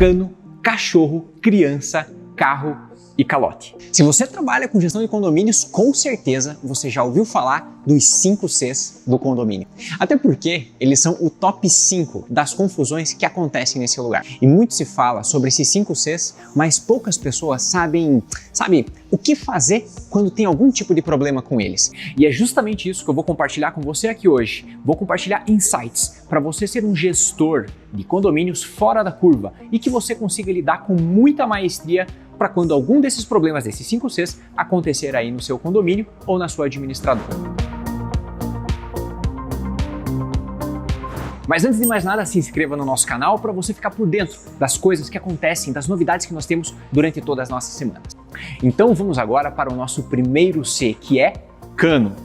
cano, cachorro, criança, carro e calote. Se você trabalha com gestão de condomínios, com certeza você já ouviu falar dos 5 Cs do condomínio. Até porque eles são o top 5 das confusões que acontecem nesse lugar. E muito se fala sobre esses 5 Cs, mas poucas pessoas sabem o que fazer quando tem algum tipo de problema com eles. E é justamente isso que eu vou compartilhar com você aqui hoje. Vou compartilhar insights para você ser um gestor de condomínios fora da curva e que você consiga lidar com muita maestria para quando algum desses problemas, desses 5 Cs, acontecer aí no seu condomínio ou na sua administradora. Mas antes de mais nada, se inscreva no nosso canal para você ficar por dentro das coisas que acontecem, das novidades que nós temos durante todas as nossas semanas. Então vamos agora para o nosso primeiro C, que é cano.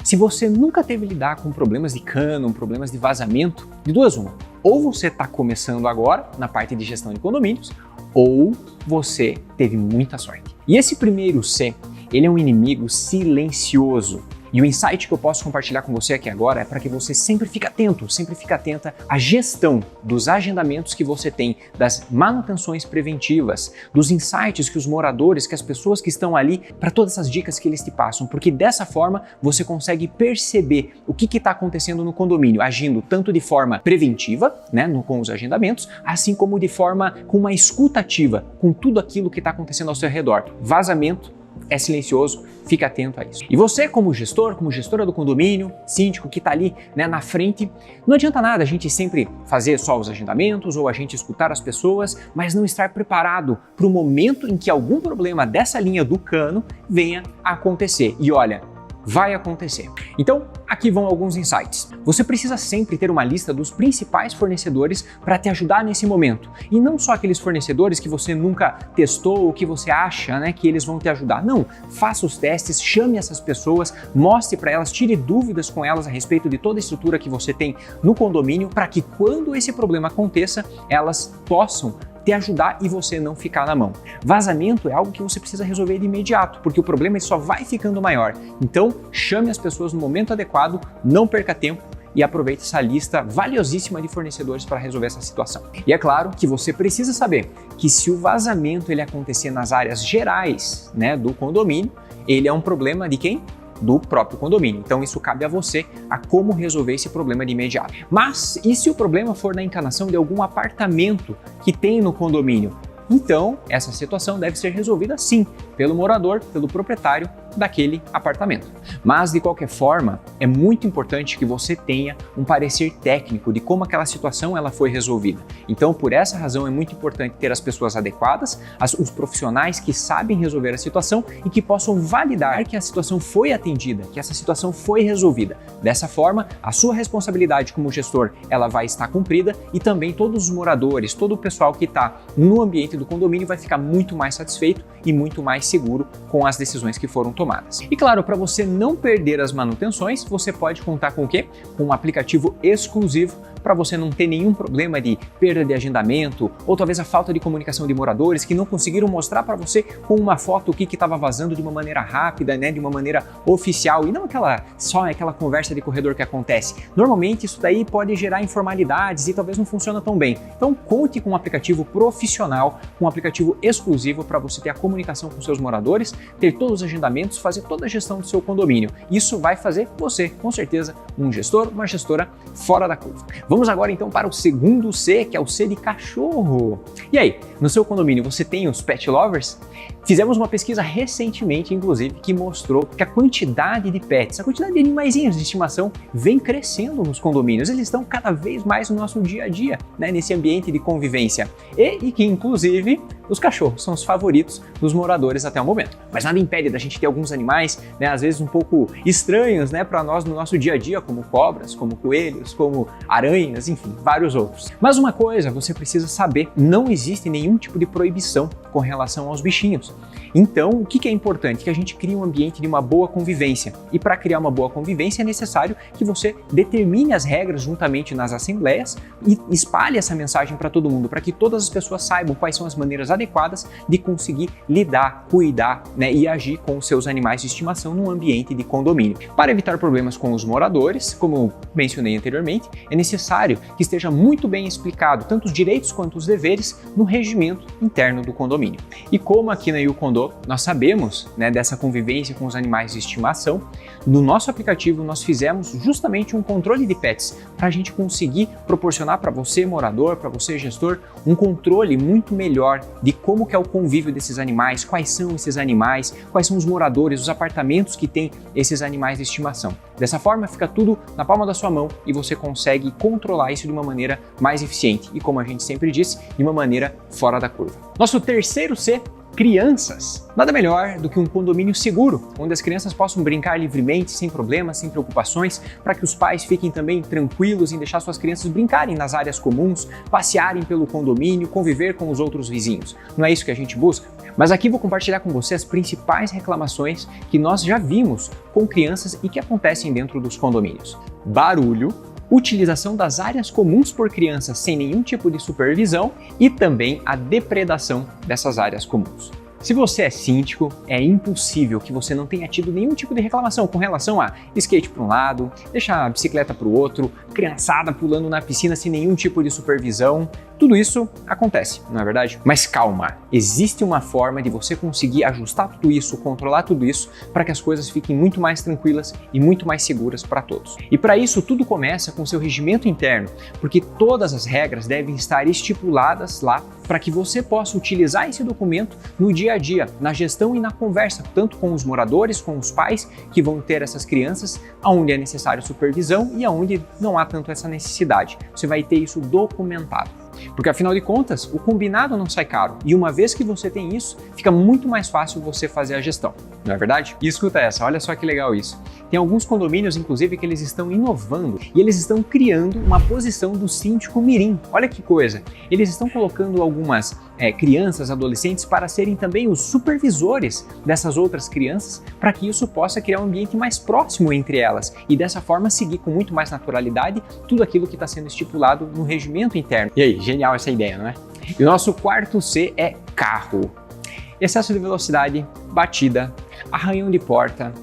Se você nunca teve que lidar com problemas de cano, problemas de vazamento, de duas uma. Ou você está começando agora na parte de gestão de condomínios, ou você teve muita sorte. E esse primeiro C, ele é um inimigo silencioso. E o insight que eu posso compartilhar com você aqui agora é para que você sempre fique atento, sempre fique atenta à gestão dos agendamentos que você tem, das manutenções preventivas, dos insights que os moradores, que as pessoas que estão ali, para todas essas dicas que eles te passam, porque dessa forma você consegue perceber o que está acontecendo no condomínio, agindo tanto de forma preventiva, né, com os agendamentos, assim como de forma com uma escuta ativa, com tudo aquilo que está acontecendo ao seu redor. Vazamento é silencioso, fica atento a isso. E você, como gestor, como gestora do condomínio, síndico que está ali, né, na frente, não adianta nada a gente sempre fazer só os agendamentos ou a gente escutar as pessoas, mas não estar preparado para o momento em que algum problema dessa linha do cano venha a acontecer. E olha, vai acontecer. Então, aqui vão alguns insights. Você precisa sempre ter uma lista dos principais fornecedores para te ajudar nesse momento. E não só aqueles fornecedores que você nunca testou ou que você acha, né, que eles vão te ajudar. Não, faça os testes, chame essas pessoas, mostre para elas, tire dúvidas com elas a respeito de toda a estrutura que você tem no condomínio para que quando esse problema aconteça, elas possam te ajudar e você não ficar na mão. Vazamento é algo que você precisa resolver de imediato, porque o problema só vai ficando maior. Então, chame as pessoas no momento adequado, não perca tempo e aproveite essa lista valiosíssima de fornecedores para resolver essa situação. E é claro que você precisa saber que se o vazamento ele acontecer nas áreas gerais, né, do condomínio, ele é um problema de quem? Do próprio condomínio. Então isso cabe a você a como resolver esse problema de imediato. Mas e se o problema for na encanação de algum apartamento que tem no condomínio? Então essa situação deve ser resolvida sim pelo morador, pelo proprietário daquele apartamento. Mas de qualquer forma, é muito importante que você tenha um parecer técnico de como aquela situação ela foi resolvida. Então, por essa razão, é muito importante ter as pessoas adequadas, os profissionais que sabem resolver a situação e que possam validar que a situação foi atendida, que essa situação foi resolvida. Dessa forma, a sua responsabilidade como gestor, ela vai estar cumprida e também todos os moradores, todo o pessoal que está no ambiente do condomínio vai ficar muito mais satisfeito e muito mais seguro com as decisões que foram tomadas. E claro, para você não perder as manutenções, você pode contar com o quê? Com um aplicativo exclusivo para você não ter nenhum problema de perda de agendamento ou talvez a falta de comunicação de moradores que não conseguiram mostrar para você com uma foto o que estava vazando de uma maneira rápida, né, de uma maneira oficial e não só aquela conversa de corredor que acontece. Normalmente isso daí pode gerar informalidades e talvez não funcione tão bem. Então conte com um aplicativo profissional, com um aplicativo exclusivo para você ter a comunicação com seus moradores, ter todos os agendamentos, fazer toda a gestão do seu condomínio. Isso vai fazer você, com certeza, um gestor, uma gestora fora da curva. Vamos agora então para o segundo C, que é o C de cachorro. E aí, no seu condomínio você tem os pet lovers? Fizemos uma pesquisa recentemente, inclusive, que mostrou que a quantidade de pets, a quantidade de animaizinhos de estimação vem crescendo nos condomínios. Eles estão cada vez mais no nosso dia a dia, né, nesse ambiente de convivência. E que, inclusive, os cachorros são os favoritos dos moradores até o momento. Mas nada impede da gente ter alguns animais, né, às vezes um pouco estranhos, né, para nós no nosso dia a dia, como cobras, como coelhos, como aranhas, enfim, vários outros. Mas uma coisa você precisa saber, não existe nenhum tipo de proibição com relação aos bichinhos. Então, o que é importante? Que a gente crie um ambiente de uma boa convivência. E para criar uma boa convivência é necessário que você determine as regras juntamente nas assembleias e espalhe essa mensagem para todo mundo, para que todas as pessoas saibam quais são as maneiras adequadas de conseguir lidar, cuidar, né, e agir com os seus animais de estimação no ambiente de condomínio. Para evitar problemas com os moradores, como eu mencionei anteriormente, é necessário que esteja muito bem explicado tanto os direitos quanto os deveres no regimento interno do condomínio. E como aqui na YouCondo nós sabemos, né, dessa convivência com os animais de estimação, no nosso aplicativo nós fizemos justamente um controle de pets para a gente conseguir proporcionar para você, morador, para você, gestor, um controle muito melhor de como que é o convívio desses animais, quais são esses animais, quais são os moradores, os apartamentos que têm esses animais de estimação. Dessa forma fica tudo na palma da sua mão e você consegue controlar isso de uma maneira mais eficiente e, como a gente sempre disse, de uma maneira fora da curva. Nosso terceiro C: crianças. Nada melhor do que um condomínio seguro, onde as crianças possam brincar livremente, sem problemas, sem preocupações, para que os pais fiquem também tranquilos em deixar suas crianças brincarem nas áreas comuns, passearem pelo condomínio, conviver com os outros vizinhos. Não é isso que a gente busca? Mas aqui vou compartilhar com você as principais reclamações que nós já vimos com crianças e que acontecem dentro dos condomínios. Barulho, utilização das áreas comuns por crianças sem nenhum tipo de supervisão e também a depredação dessas áreas comuns. Se você é síndico, é impossível que você não tenha tido nenhum tipo de reclamação com relação a skate para um lado, deixar a bicicleta para o outro, criançada pulando na piscina sem nenhum tipo de supervisão. Tudo isso acontece, não é verdade? Mas calma, existe uma forma de você conseguir ajustar tudo isso, controlar tudo isso, para que as coisas fiquem muito mais tranquilas e muito mais seguras para todos. E para isso tudo começa com seu regimento interno, porque todas as regras devem estar estipuladas lá para que você possa utilizar esse documento no dia a dia, na gestão e na conversa, tanto com os moradores, com os pais que vão ter essas crianças, aonde é necessário supervisão e aonde não há tanto essa necessidade. Você vai ter isso documentado. Porque afinal de contas, o combinado não sai caro. E uma vez que você tem isso, fica muito mais fácil você fazer a gestão. Não é verdade? E escuta essa, olha só que legal isso. Tem alguns condomínios, inclusive, que eles estão inovando e eles estão criando uma posição do síndico mirim. Olha que coisa. Eles estão colocando algumas crianças, adolescentes, para serem também os supervisores dessas outras crianças, para que isso possa criar um ambiente mais próximo entre elas e dessa forma seguir com muito mais naturalidade tudo aquilo que está sendo estipulado no regimento interno. E aí, genial essa ideia, não é? E o nosso quarto C é carro. Excesso de velocidade, batida, arranhão de porta,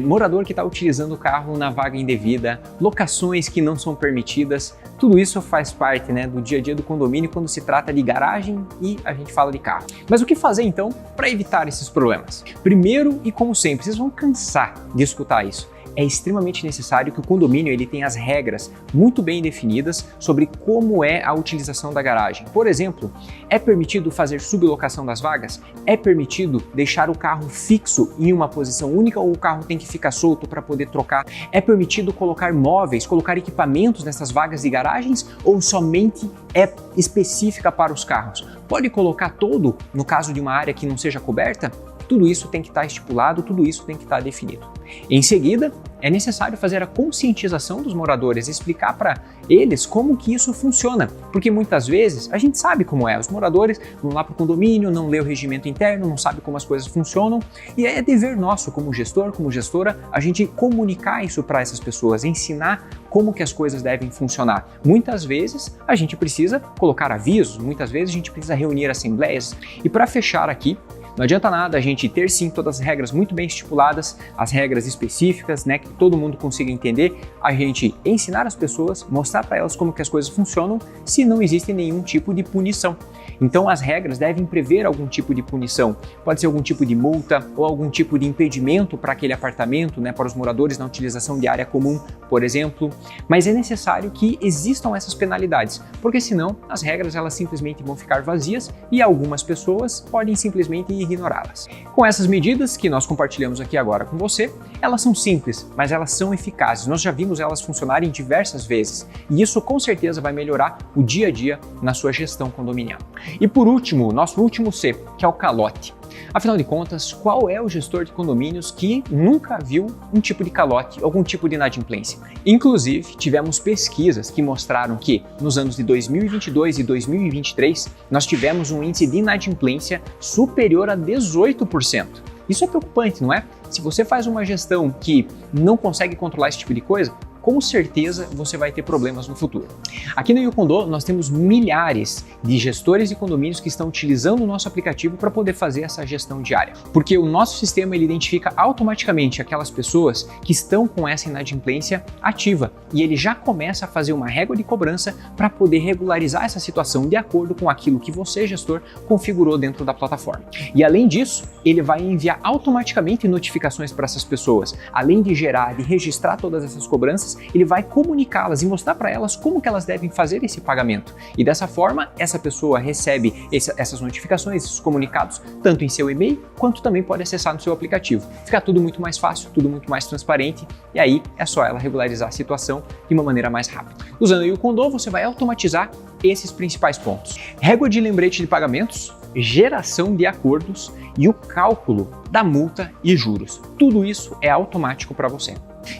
morador que está utilizando o carro na vaga indevida, locações que não são permitidas, tudo isso faz parte, né, do dia a dia do condomínio quando se trata de garagem e a gente fala de carro. Mas o que fazer então para evitar esses problemas? Primeiro e como sempre, vocês vão cansar de escutar isso. É extremamente necessário que o condomínio ele tenha as regras muito bem definidas sobre como é a utilização da garagem. Por exemplo, é permitido fazer sublocação das vagas? É permitido deixar o carro fixo em uma posição única ou o carro tem que ficar solto para poder trocar? É permitido colocar móveis, colocar equipamentos nessas vagas de garagens ou somente é específica para os carros? Pode colocar todo no caso de uma área que não seja coberta? Tudo isso tem que estar estipulado, tudo isso tem que estar definido. Em seguida, é necessário fazer a conscientização dos moradores, explicar para eles como que isso funciona, porque muitas vezes a gente sabe como é, os moradores vão lá para o condomínio, não lê o regimento interno, não sabe como as coisas funcionam, e é dever nosso como gestor, como gestora, a gente comunicar isso para essas pessoas, ensinar como que as coisas devem funcionar. Muitas vezes a gente precisa colocar avisos, muitas vezes a gente precisa reunir assembleias, e para fechar aqui, não adianta nada a gente ter sim todas as regras muito bem estipuladas, as regras específicas, né, que todo mundo consiga entender, a gente ensinar as pessoas, mostrar para elas como que as coisas funcionam, se não existe nenhum tipo de punição. Então as regras devem prever algum tipo de punição, pode ser algum tipo de multa ou algum tipo de impedimento para aquele apartamento, né, para os moradores na utilização de área comum, por exemplo, mas é necessário que existam essas penalidades, porque senão as regras elas simplesmente vão ficar vazias e algumas pessoas podem simplesmente ignorá-las. Com essas medidas que nós compartilhamos aqui agora com você, elas são simples, mas elas são eficazes. Nós já vimos elas funcionarem diversas vezes e isso com certeza vai melhorar o dia a dia na sua gestão condominial. E por último, nosso último C, que é o calote. Afinal de contas, qual é o gestor de condomínios que nunca viu um tipo de calote, algum tipo de inadimplência? Inclusive, tivemos pesquisas que mostraram que nos anos de 2022 e 2023, nós tivemos um índice de inadimplência superior a 18%. Isso é preocupante, não é? Se você faz uma gestão que não consegue controlar esse tipo de coisa, com certeza você vai ter problemas no futuro. Aqui no Yukondo nós temos milhares de gestores de condomínios que estão utilizando o nosso aplicativo para poder fazer essa gestão diária. Porque o nosso sistema ele identifica automaticamente aquelas pessoas que estão com essa inadimplência ativa e ele já começa a fazer uma régua de cobrança para poder regularizar essa situação de acordo com aquilo que você, gestor, configurou dentro da plataforma. E além disso, ele vai enviar automaticamente notificações para essas pessoas. Além de gerar, de registrar todas essas cobranças, ele vai comunicá-las e mostrar para elas como que elas devem fazer esse pagamento. E dessa forma, essa pessoa recebe essas notificações, esses comunicados, tanto em seu e-mail, quanto também pode acessar no seu aplicativo. Fica tudo muito mais fácil, tudo muito mais transparente, e aí é só ela regularizar a situação de uma maneira mais rápida. Usando o Yukondo, você vai automatizar esses principais pontos: régua de lembrete de pagamentos, geração de acordos e o cálculo da multa e juros. Tudo isso é automático para você.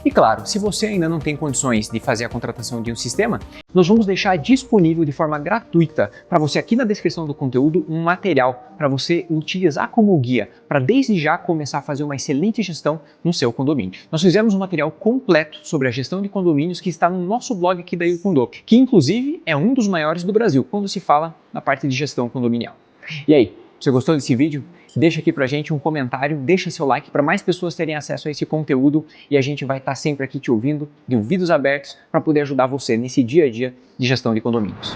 E claro, se você ainda não tem condições de fazer a contratação de um sistema, nós vamos deixar disponível de forma gratuita para você aqui na descrição do conteúdo um material para você utilizar como guia para desde já começar a fazer uma excelente gestão no seu condomínio. Nós fizemos um material completo sobre a gestão de condomínios que está no nosso blog aqui da Yukondo, que inclusive é um dos maiores do Brasil quando se fala na parte de gestão condominial. E aí, você gostou desse vídeo? Deixa aqui pra gente um comentário, deixa seu like para mais pessoas terem acesso a esse conteúdo e a gente vai estar sempre aqui te ouvindo, de ouvidos abertos, para poder ajudar você nesse dia a dia de gestão de condomínios.